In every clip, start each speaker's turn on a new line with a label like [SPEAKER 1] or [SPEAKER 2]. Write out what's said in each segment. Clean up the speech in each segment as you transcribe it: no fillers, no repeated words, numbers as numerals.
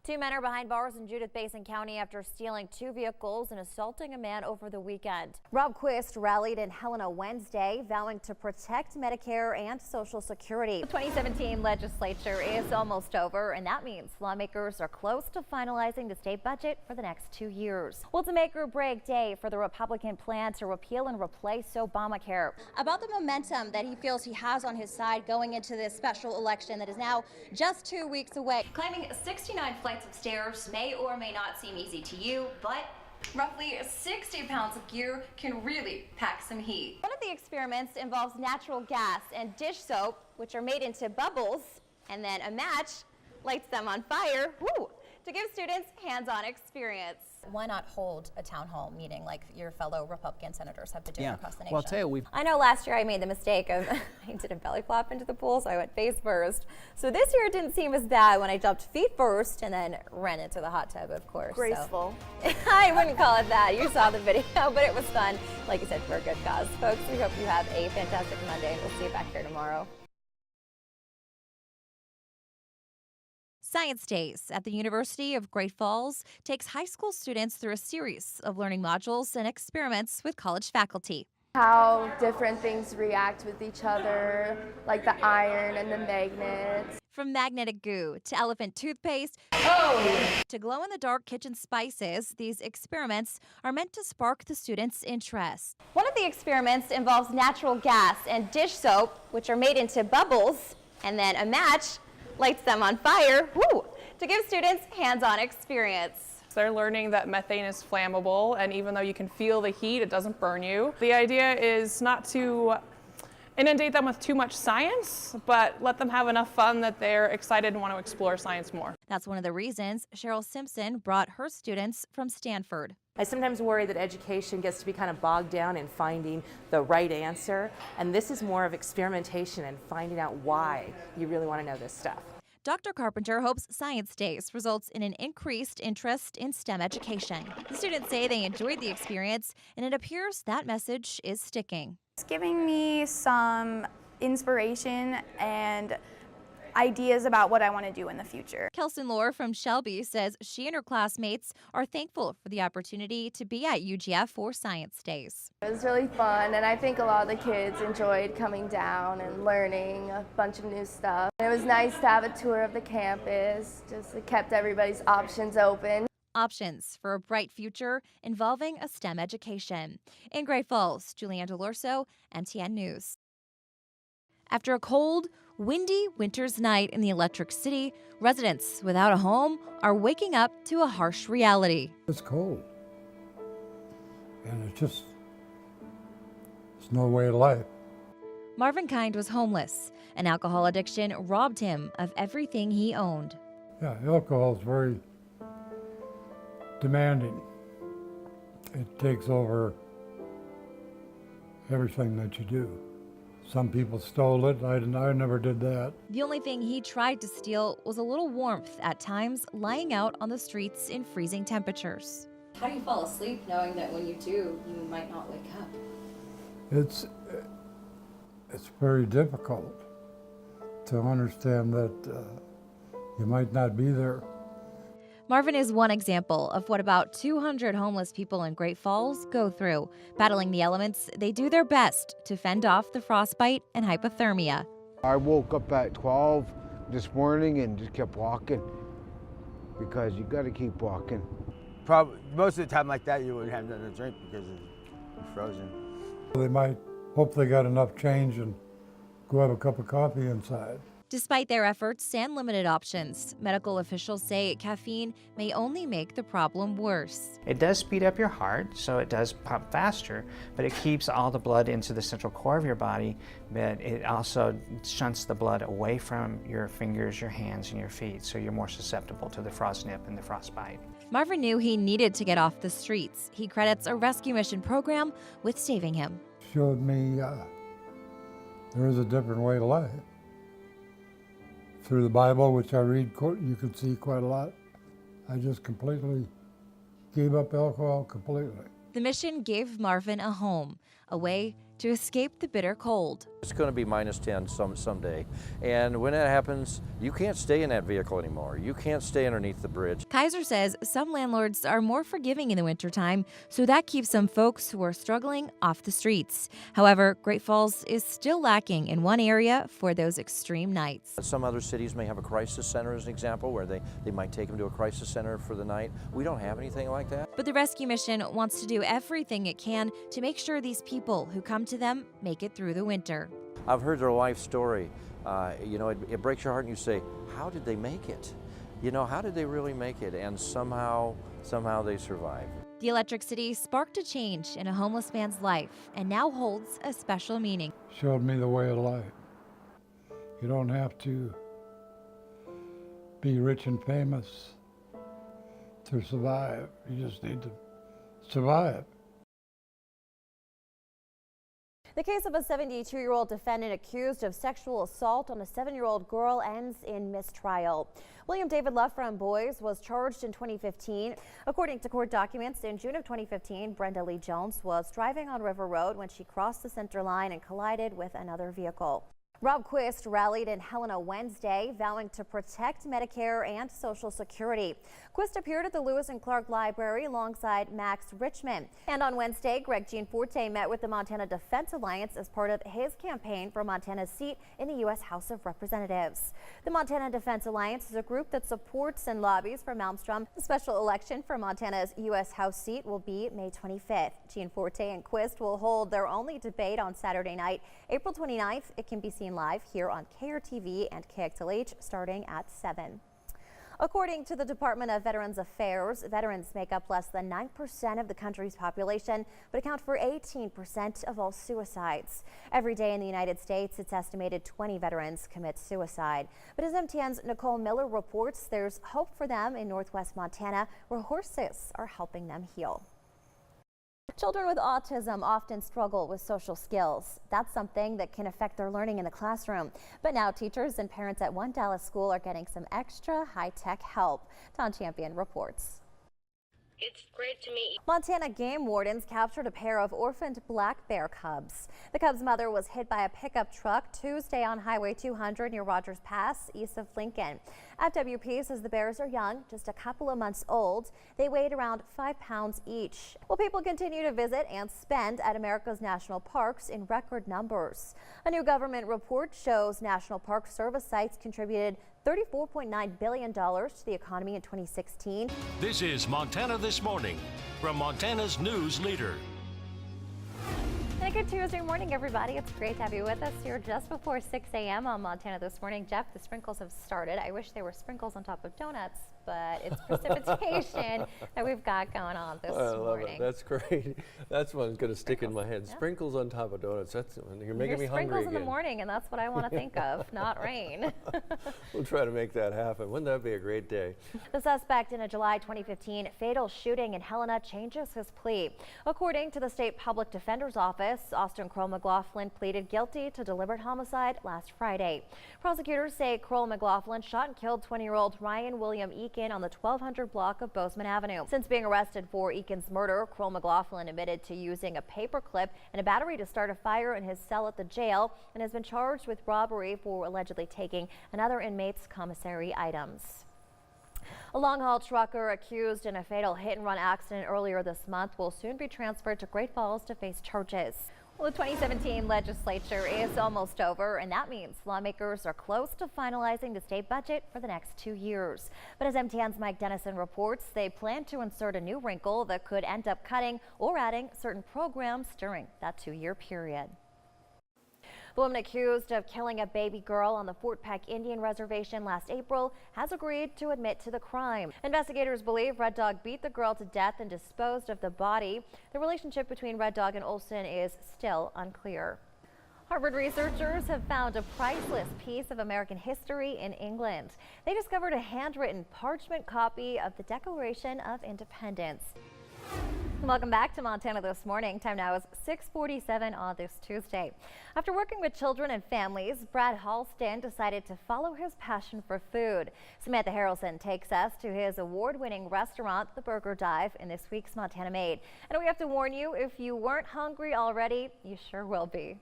[SPEAKER 1] Two men are behind bars in Judith Basin County after stealing two vehicles and assaulting a man over the weekend. Rob Quist rallied in Helena Wednesday, vowing to protect Medicare and Social Security. The 2017 legislature is almost over, and that means lawmakers are close to finalizing the state budget for the next 2 years. Well, it's a make or break day for the Republican plan to repeal and replace Obamacare. About the momentum that he feels he has on his side going into this special election that is now just 2 weeks away. Climbing 69 flights of stairs may or may not seem easy to you, but roughly 60 pounds of gear can really pack some heat. One of the experiments involves natural gas and dish soap, which are made into bubbles, and then a match lights them on fire, to give students hands-on experience. Why not hold a town hall meeting like your fellow Republican senators have been doing across the nation?
[SPEAKER 2] Well, I'll tell you,
[SPEAKER 1] I know last year I made the mistake of I didn't belly flop into the pool, so I went face first. So this year it didn't seem as bad when I jumped feet first and then ran into the hot tub, of course.
[SPEAKER 3] Graceful.
[SPEAKER 1] So. I wouldn't call it that. You saw the video, but it was fun. Like you said, for a good cause. Folks, we hope you have a fantastic Monday. We'll see you back here tomorrow.
[SPEAKER 4] Science Days at the University of Great Falls takes high school students through a series of learning modules and experiments with college faculty.
[SPEAKER 3] How different things react with each other, like the iron and the magnets.
[SPEAKER 4] From magnetic goo to elephant toothpaste to glow-in-the-dark kitchen spices, these experiments are meant to spark the students' interest.
[SPEAKER 1] One of the experiments involves natural gas and dish soap, which are made into bubbles, and then a match lights them on fire, to give students hands-on experience.
[SPEAKER 5] They're learning that methane is flammable, and even though you can feel the heat, it doesn't burn you. The idea is not to inundate them with too much science, but let them have enough fun that they're excited and want to explore science more.
[SPEAKER 4] That's one of the reasons Cheryl Simpson brought her students from Stanford.
[SPEAKER 6] I sometimes worry that education gets to be kind of bogged down in finding the right answer, and this is more of experimentation and finding out why you really want to know this stuff.
[SPEAKER 4] Dr. Carpenter hopes Science Days results in an increased interest in STEM education. The students say they enjoyed the experience, and it appears that message is sticking.
[SPEAKER 7] It's giving me some inspiration and ideas about what I want to do in the future.
[SPEAKER 4] Kelson Lohr from Shelby says she and her classmates are thankful for the opportunity to be at UGF for Science Days.
[SPEAKER 3] It was really fun, and I think a lot of the kids enjoyed coming down and learning a bunch of new stuff. It was nice to have a tour of the campus, just it kept everybody's options open.
[SPEAKER 4] Options for a bright future involving a STEM education. In Great Falls, Julianne Dellorso, MTN News. After a cold, windy winter's night in the Electric City, residents without a home are waking up to a harsh reality.
[SPEAKER 8] It's cold, and it's no way of life.
[SPEAKER 4] Marvin Kind was homeless. An alcohol addiction robbed him of everything he owned.
[SPEAKER 8] Yeah, alcohol is very demanding. It takes over everything that you do. Some people stole it. I never did that.
[SPEAKER 4] The only thing he tried to steal was a little warmth at times, lying out on the streets in freezing temperatures.
[SPEAKER 1] How do you fall asleep knowing that when you do, you might not wake up?
[SPEAKER 8] It's very difficult to understand that you might not be there.
[SPEAKER 4] Marvin is one example of what about 200 homeless people in Great Falls go through. Battling the elements, they do their best to fend off the frostbite and hypothermia.
[SPEAKER 9] I woke up at 12 this morning and just kept walking because you got to keep walking.
[SPEAKER 2] probably most of the time like that you wouldn't have nothing to drink because it's frozen.
[SPEAKER 8] They might hope they got enough change and go have a cup of coffee inside.
[SPEAKER 4] Despite their efforts and limited options, medical officials say caffeine may only make the problem worse.
[SPEAKER 10] It does speed up your heart, so it does pump faster, but it keeps all the blood into the central core of your body, but it also shunts the blood away from your fingers, your hands, and your feet, so you're more susceptible to the frost nip and the frostbite.
[SPEAKER 4] Marvin knew he needed to get off the streets. He credits a rescue mission program with saving him.
[SPEAKER 8] Showed me there is a different way to life. Through the Bible, which I read, you can see quite a lot. I just completely gave up alcohol completely.
[SPEAKER 4] The mission gave Marvin a home, a way to escape the bitter cold.
[SPEAKER 11] It's going to be -10 someday, and when that happens, you can't stay in that vehicle anymore. You can't stay underneath the bridge.
[SPEAKER 4] Kaiser says some landlords are more forgiving in the wintertime, so that keeps some folks who are struggling off the streets. However, Great Falls is still lacking in one area for those extreme nights.
[SPEAKER 11] Some other cities may have a crisis center, as an example, where they might take them to a crisis center for the night. We don't have anything like that.
[SPEAKER 4] But the rescue mission wants to do everything it can to make sure these people who come to them make it through the winter.
[SPEAKER 11] I've heard their life story. You know, it breaks your heart, and you say, how did they make it? You know, how did they really make it? And somehow they survived.
[SPEAKER 4] The Electric City sparked a change in a homeless man's life and now holds a special meaning.
[SPEAKER 8] Showed me the way of life. You don't have to be rich and famous to survive. You just need to survive.
[SPEAKER 1] The case of a 72-year-old defendant accused of sexual assault on a 7-year-old girl ends in mistrial. William David Love from Boys was charged in 2015. According to court documents, in June of 2015, Brenda Lee Jones was driving on River Road when she crossed the center line and collided with another vehicle. Rob Quist rallied in Helena Wednesday, vowing to protect Medicare and Social Security. Quist appeared at the Lewis and Clark Library alongside Max Richmond. And on Wednesday, Greg Gianforte met with the Montana Defense Alliance as part of his campaign for Montana's seat in the U.S. House of Representatives. The Montana Defense Alliance is a group that supports and lobbies for Malmstrom. The special election for Montana's U.S. House seat will be May 25th. Gianforte and Quist will hold their only debate on Saturday night, April 29th. It can be seen live here on KRTV and KXLH starting at 7. According to the Department of Veterans Affairs, veterans make up less than 9% of the country's population, but account for 18% of all suicides. Every day in the United States, it's estimated 20 veterans commit suicide. But as MTN's Nicole Miller reports, there's hope for them in Northwest Montana, where horses are helping them heal. Children with autism often struggle with social skills. That's something that can affect their learning in the classroom. But now teachers and parents at one Dallas school are getting some extra high-tech help. Tom Champion reports.
[SPEAKER 12] It's great to meet you.
[SPEAKER 1] Montana game wardens captured a pair of orphaned black bear cubs. The cub's mother was hit by a pickup truck Tuesday on Highway 200 near Rogers Pass, east of Lincoln. FWP says the bears are young, just a couple of months old. They weighed around 5 pounds each. Well, people continue to visit and spend at America's national parks in record numbers. A new government report shows National Park Service sites contributed $34.9 billion to the economy in 2016.
[SPEAKER 13] This is Montana This Morning from Montana's news leader.
[SPEAKER 1] And a good Tuesday morning, everybody. It's great to have you with us here just before 6 a.m. on Montana This Morning. Jeff, the sprinkles have started. I wish there were sprinkles on top of donuts, but it's precipitation that we've got going on this morning.
[SPEAKER 14] I love it. That's great. That's one's going to stick in my head. Yeah. Sprinkles on top of donuts. That's you're making me hungry again.
[SPEAKER 1] Sprinkles in the morning, and that's what I want to think of, not rain.
[SPEAKER 14] We'll try to make that happen. Wouldn't that be a great day?
[SPEAKER 1] The suspect in a July 2015 fatal shooting in Helena changes his plea. According to the state public defender's office, Austin Kroll McLaughlin pleaded guilty to deliberate homicide last Friday. Prosecutors say Kroll McLaughlin shot and killed 20-year-old Ryan William Eakin on the 1200 block of Bozeman Avenue. Since being arrested for Eakin's murder, Kroll McLaughlin admitted to using a paperclip and a battery to start a fire in his cell at the jail and has been charged with robbery for allegedly taking another inmate's commissary items. A long-haul trucker accused in a fatal hit-and-run accident earlier this month will soon be transferred to Great Falls to face charges. Well, the 2017 legislature is almost over, and that means lawmakers are close to finalizing the state budget for the next 2 years. But as MTN's Mike Dennison reports, they plan to insert a new wrinkle that could end up cutting or adding certain programs during that 2-year period. The woman accused of killing a baby girl on the Fort Peck Indian Reservation last April has agreed to admit to the crime. Investigators believe Red Dog beat the girl to death and disposed of the body. The relationship between Red Dog and Olson is still unclear. Harvard researchers have found a priceless piece of American history in England. They discovered a handwritten parchment copy of the Declaration of Independence. Welcome back to Montana This Morning. Time now is 6:47 on this Tuesday. After working with children and families, Brad Halston decided to follow his passion for food. Samantha Harrelson takes us to his award-winning restaurant, The Burger Dive, in this week's Montana Made. And we have to warn you, if you weren't hungry already, you sure will be.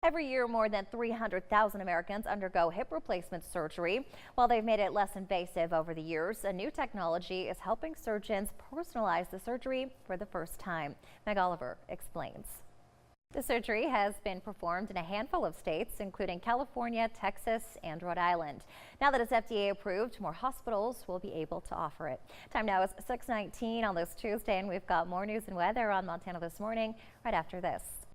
[SPEAKER 1] Every year, more than 300,000 Americans undergo hip replacement surgery. While they've made it less invasive over the years, a new technology is helping surgeons personalize the surgery for the first time. Meg Oliver explains. The surgery has been performed in a handful of states, including California, Texas, and Rhode Island. Now that it's FDA approved, more hospitals will be able to offer it. Time now is 6:19 on this Tuesday, and we've got more news and weather on Montana This Morning right after this.